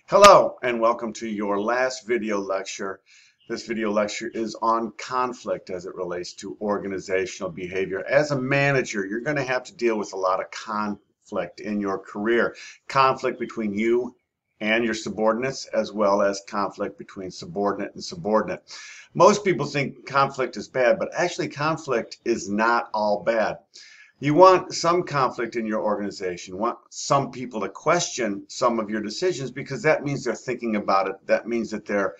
Hello and welcome to your last video lecture. This video lecture is on conflict as it relates to organizational behavior. As a manager, you're going to have to deal with a lot of conflict in your career. Conflict between you and your subordinates, as well as conflict between subordinate and subordinate. Most people think conflict is bad, but actually conflict is not all bad. You want some conflict in your organization. You want some people to question some of your decisions because that means they're thinking about it. That means that they're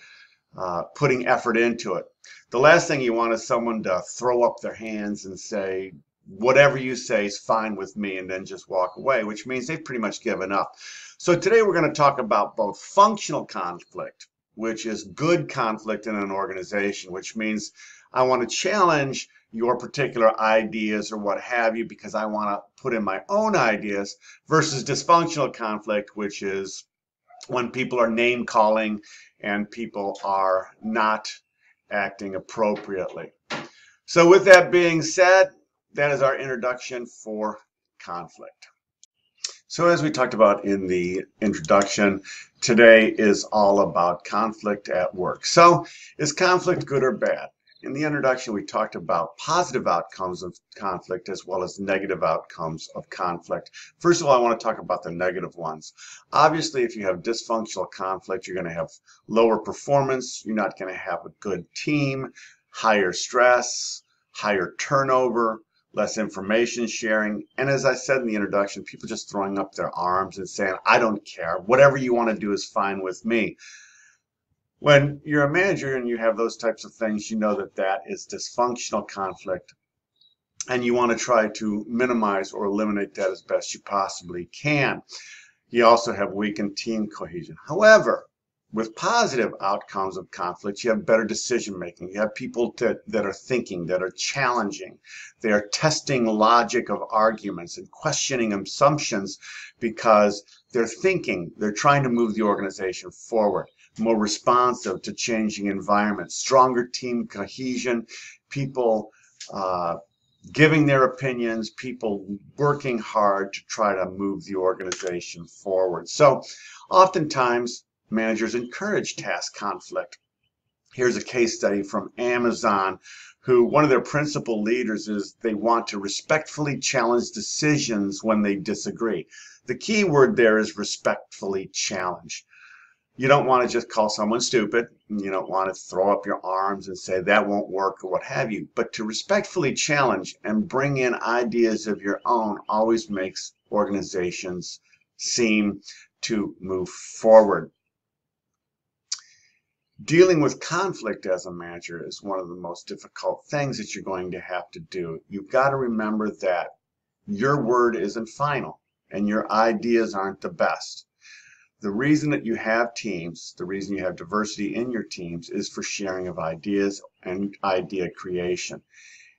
putting effort into it. The last thing you want is someone to throw up their hands and say, whatever you say is fine with me, and then just walk away, which means they've pretty much given up. So today we're going to talk about both functional conflict, which is good conflict in an organization, which means I want to challenge your particular ideas or what have you because I want to put in my own ideas, versus dysfunctional conflict, which is when people are name calling and people are not acting appropriately. So with that being said, that is our introduction for conflict. So as we talked about in the introduction, today is all about conflict at work. So is conflict good or bad? In the introduction, we talked about positive outcomes of conflict as well as negative outcomes of conflict. First of all, I want to talk about the negative ones. Obviously, if you have dysfunctional conflict, you're going to have lower performance. You're not going to have a good team, higher stress, higher turnover, less information sharing. And as I said in the introduction, people just throwing up their arms and saying, I don't care. Whatever you want to do is fine with me. When you're a manager and you have those types of things, you know that that is dysfunctional conflict, and you want to try to minimize or eliminate that as best you possibly can. You also have weakened team cohesion. However, with positive outcomes of conflict, you have better decision making. You have people that are thinking, that are challenging. They are testing logic of arguments and questioning assumptions because they're thinking, they're trying to move the organization forward. More responsive to changing environments, stronger team cohesion, people giving their opinions, people working hard to try to move the organization forward. So oftentimes managers encourage task conflict. Here's a case study from Amazon, who one of their principal leaders is they want to respectfully challenge decisions when they disagree. The key word there is respectfully challenge. You don't want to just call someone stupid. You don't want to throw up your arms and say that won't work or what have you. But to respectfully challenge and bring in ideas of your own always makes organizations seem to move forward. Dealing with conflict as a manager is one of the most difficult things that you're going to have to do. You've got to remember that your word isn't final and your ideas aren't the best. The reason that you have teams, the reason you have diversity in your teams is for sharing of ideas and idea creation.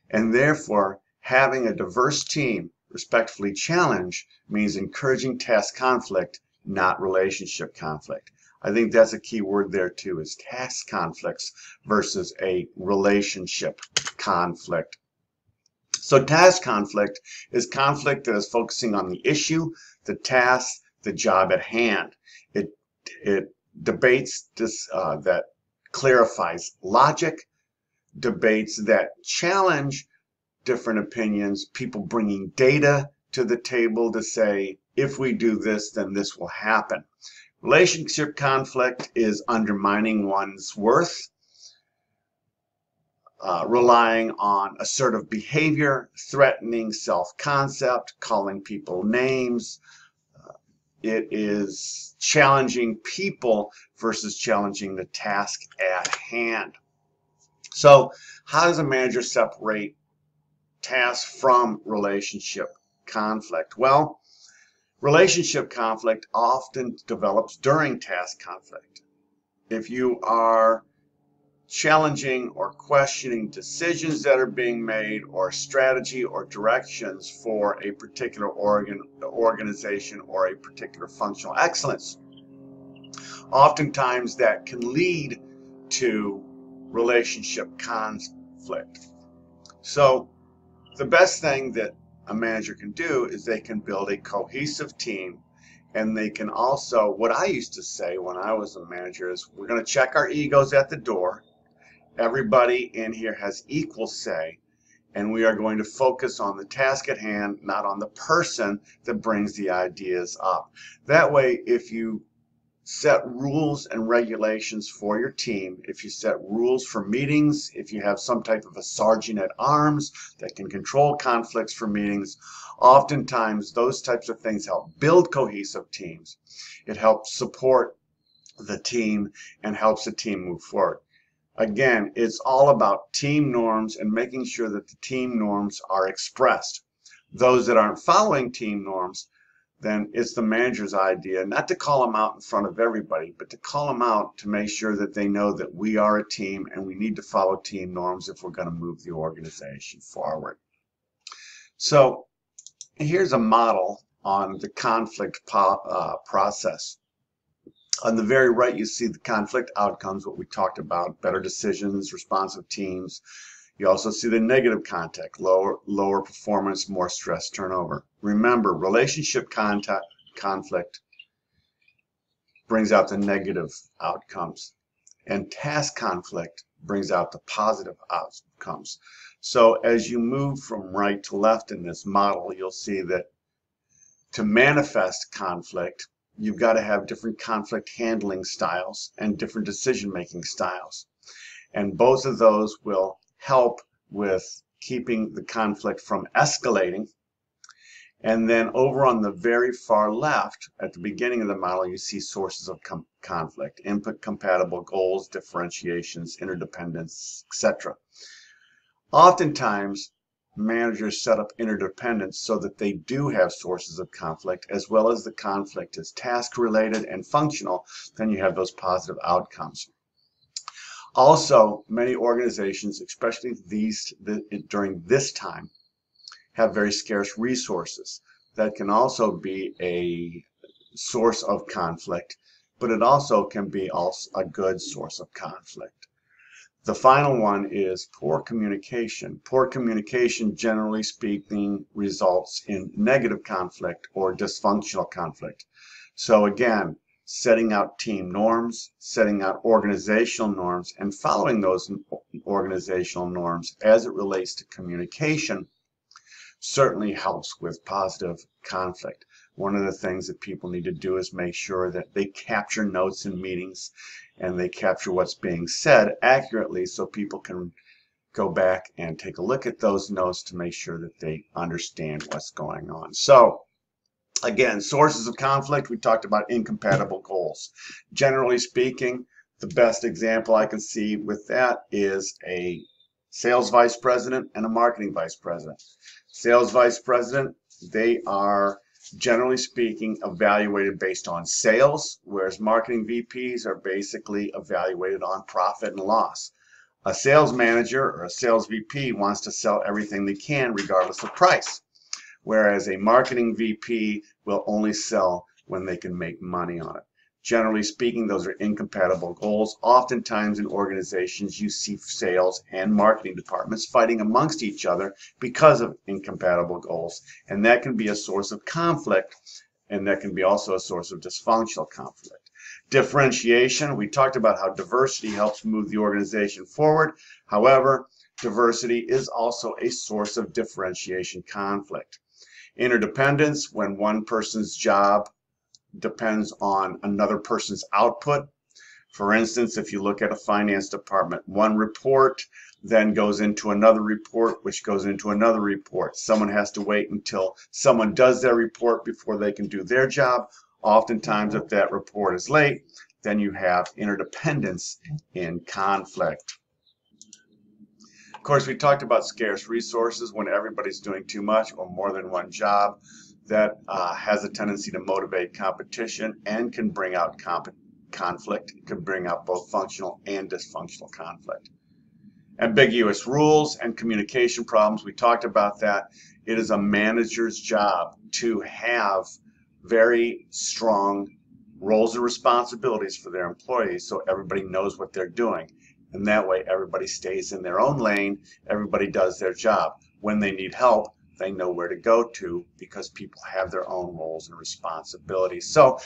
And therefore, having a diverse team respectfully challenge means encouraging task conflict, not relationship conflict. I think that's a key word there too, is task conflicts versus a relationship conflict. So task conflict is conflict that is focusing on the issue, the task, the job at hand. It debates this, that clarifies logic, debates that challenge different opinions, people bringing data to the table to say, if we do this, then this will happen. Relationship conflict is undermining one's worth, relying on assertive behavior, threatening self-concept, calling people names. It is challenging people versus challenging the task at hand. So how does a manager separate task from relationship conflict? Well, relationship conflict often develops during task conflict. If you are challenging or questioning decisions that are being made or strategy or directions for a particular organization or a particular functional excellence, oftentimes that can lead to relationship conflict. So the best thing that a manager can do is they can build a cohesive team And they can also, what I used to say when I was a manager is, we're going to check our egos at the door. Everybody in here has equal say, and we are going to focus on the task at hand, not on the person that brings the ideas up. That way, if you set rules and regulations for your team, if you set rules for meetings, if you have some type of a sergeant at arms that can control conflicts for meetings, oftentimes those types of things help build cohesive teams. It helps support the team and helps the team move forward. Again, it's all about team norms and making sure that the team norms are expressed. Those that aren't following team norms, then it's the manager's idea not to call them out in front of everybody, but to call them out to make sure that they know that we are a team and we need to follow team norms if we're going to move the organization forward. So here's a model on the conflict process. On the very right, you see the conflict outcomes, what we talked about, better decisions, responsive teams. You also see the negative contact, lower performance, more stress, turnover. Remember, relationship conflict brings out the negative outcomes, and task conflict brings out the positive outcomes. So as you move from right to left in this model, you'll see that to manifest conflict, you've got to have different conflict handling styles and different decision-making styles. And both of those will help with keeping the conflict from escalating. And then over on the very far left, at the beginning of the model, you see sources of conflict, input compatible goals, differentiations, interdependence, etc. Oftentimes, managers set up interdependence so that they do have sources of conflict, as well as the conflict is task related and functional, then you have those positive outcomes. Also, many organizations, especially during this time, have very scarce resources. That can also be a source of conflict, but it also can be a good source of conflict. The final one is poor communication. Poor communication, generally speaking, results in negative conflict or dysfunctional conflict. So again, setting out team norms, setting out organizational norms, and following those organizational norms as it relates to communication certainly helps with positive conflict. One of the things that people need to do is make sure that they capture notes in meetings and they capture what's being said accurately so people can go back and take a look at those notes to make sure that they understand what's going on. So again, sources of conflict, we talked about incompatible goals. Generally speaking, the best example I can see with that is a sales vice president and a marketing vice president. Sales vice president, they are generally speaking evaluated based on sales, whereas marketing VPs are basically evaluated on profit and loss. A sales manager or a sales VP wants to sell everything they can regardless of price, whereas a marketing VP will only sell when they can make money on it. Generally speaking, those are incompatible goals. Oftentimes in organizations, you see sales and marketing departments fighting amongst each other because of incompatible goals. And that can be a source of conflict, and that can be also a source of dysfunctional conflict. Differentiation, we talked about how diversity helps move the organization forward. However, diversity is also a source of differentiation conflict. Interdependence, when one person's job depends on another person's output. For instance, if you look at a finance department, one report then goes into another report, which goes into another report. Someone has to wait until someone does their report before they can do their job. Oftentimes, if that report is late, then you have interdependence in conflict. Of course, we talked about scarce resources when everybody's doing too much or more than one job. That has a tendency to motivate competition and can bring out conflict. It can bring out both functional and dysfunctional conflict. Ambiguous rules and communication problems, we talked about that. It is a manager's job to have very strong roles and responsibilities for their employees so everybody knows what they're doing. And that way everybody stays in their own lane, everybody does their job. When they need help, they know where to go to because people have their own roles and responsibilities. So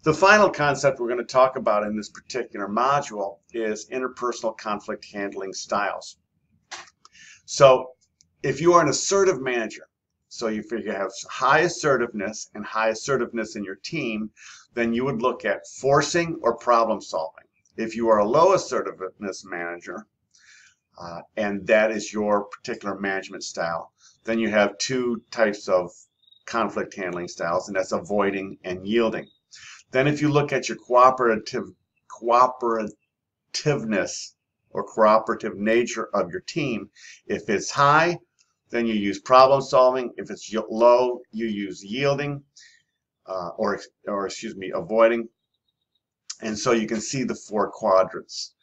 the final concept we're going to talk about in this particular module is interpersonal conflict handling styles. So if you are an assertive manager, so if you have high assertiveness and high assertiveness in your team, then you would look at forcing or problem solving. If you are a low assertiveness manager, and that is your particular management style, then you have two types of conflict handling styles, and that's avoiding and yielding. Then if you look at your cooperativeness or cooperative nature of your team, if it's high, then you use problem solving. If it's low, you use yielding, avoiding. And so you can see the four quadrants.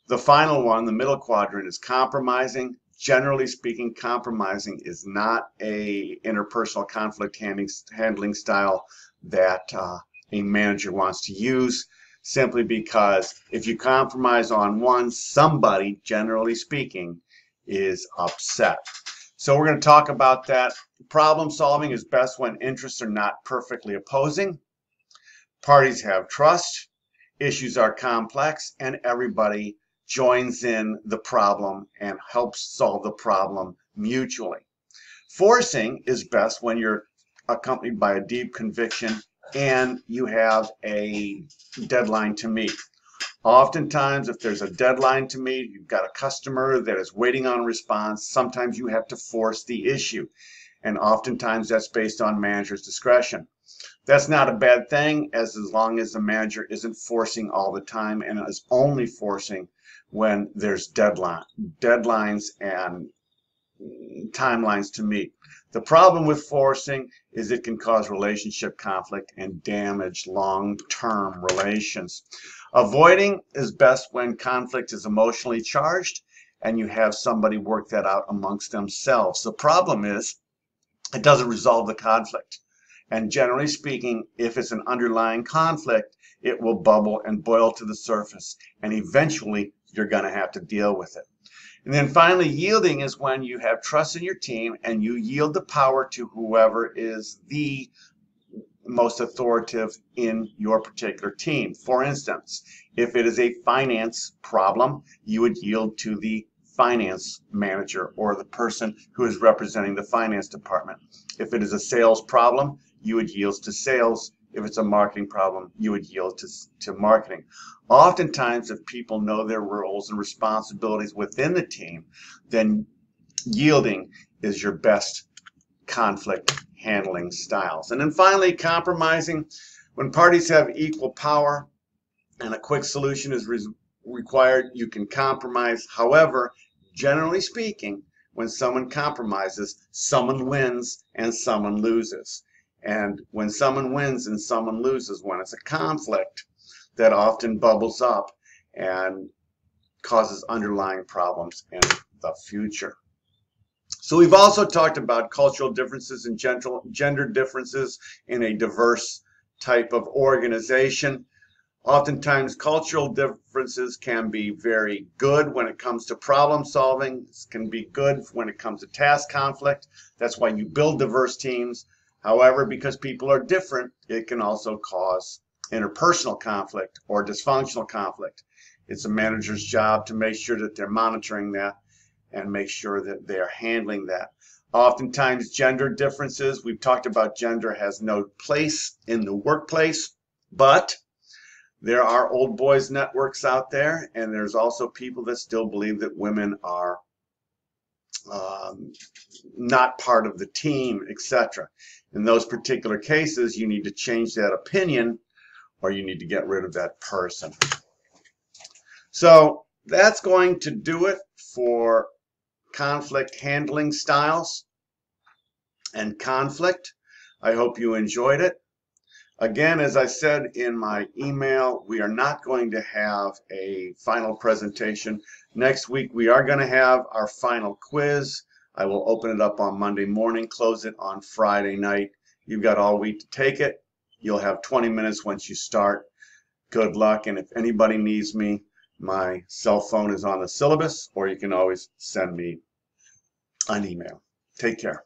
The final one, the middle quadrant, is compromising. Generally speaking, compromising is not a interpersonal conflict handling style that a manager wants to use, simply because if you compromise on one, somebody, generally speaking, is upset. So we're going to talk about that. Problem solving is best when interests are not perfectly opposing. Parties have trust. Issues are complex, and everybody joins in the problem and helps solve the problem mutually. Forcing is best when you're accompanied by a deep conviction and you have a deadline to meet. Oftentimes, if there's a deadline to meet, you've got a customer that is waiting on a response, sometimes you have to force the issue. And oftentimes that's based on manager's discretion. That's not a bad thing as long as the manager isn't forcing all the time and is only forcing when there's deadlines and timelines to meet. The problem with forcing is it can cause relationship conflict and damage long-term relations. Avoiding is best when conflict is emotionally charged and you have somebody work that out amongst themselves. The problem is it doesn't resolve the conflict. And generally speaking, if it's an underlying conflict, it will bubble and boil to the surface, and eventually you're going to have to deal with it. And then finally, yielding is when you have trust in your team and you yield the power to whoever is the most authoritative in your particular team. For instance, if it is a finance problem, you would yield to the finance manager or the person who is representing the finance department. If it is a sales problem, you would yield to sales. If it's a marketing problem, you would yield to marketing. Oftentimes, if people know their roles and responsibilities within the team, then yielding is your best conflict handling styles. And then finally, compromising. When parties have equal power and a quick solution is required, you can compromise. However, generally speaking, when someone compromises, someone wins and someone loses. And when someone wins and someone loses, when it's a conflict, that often bubbles up and causes underlying problems in the future. So we've also talked about cultural differences and gender differences in a diverse type of organization. Oftentimes, cultural differences can be very good when it comes to problem solving. It can be good when it comes to task conflict. That's why you build diverse teams. However, because people are different, it can also cause interpersonal conflict or dysfunctional conflict. It's a manager's job to make sure that they're monitoring that and make sure that they're handling that. Oftentimes, gender differences, we've talked about gender has no place in the workplace, but there are old boys networks out there, and there's also people that still believe that women are not part of the team, etc. In those particular cases, you need to change that opinion or you need to get rid of that person. So that's going to do it for conflict handling styles and conflict. I hope you enjoyed it. Again, as I said in my email, we are not going to have a final presentation. Next week, we are going to have our final quiz. I will open it up on Monday morning, close it on Friday night. You've got all week to take it. You'll have 20 minutes once you start. Good luck, and if anybody needs me, my cell phone is on the syllabus, or you can always send me an email. Take care.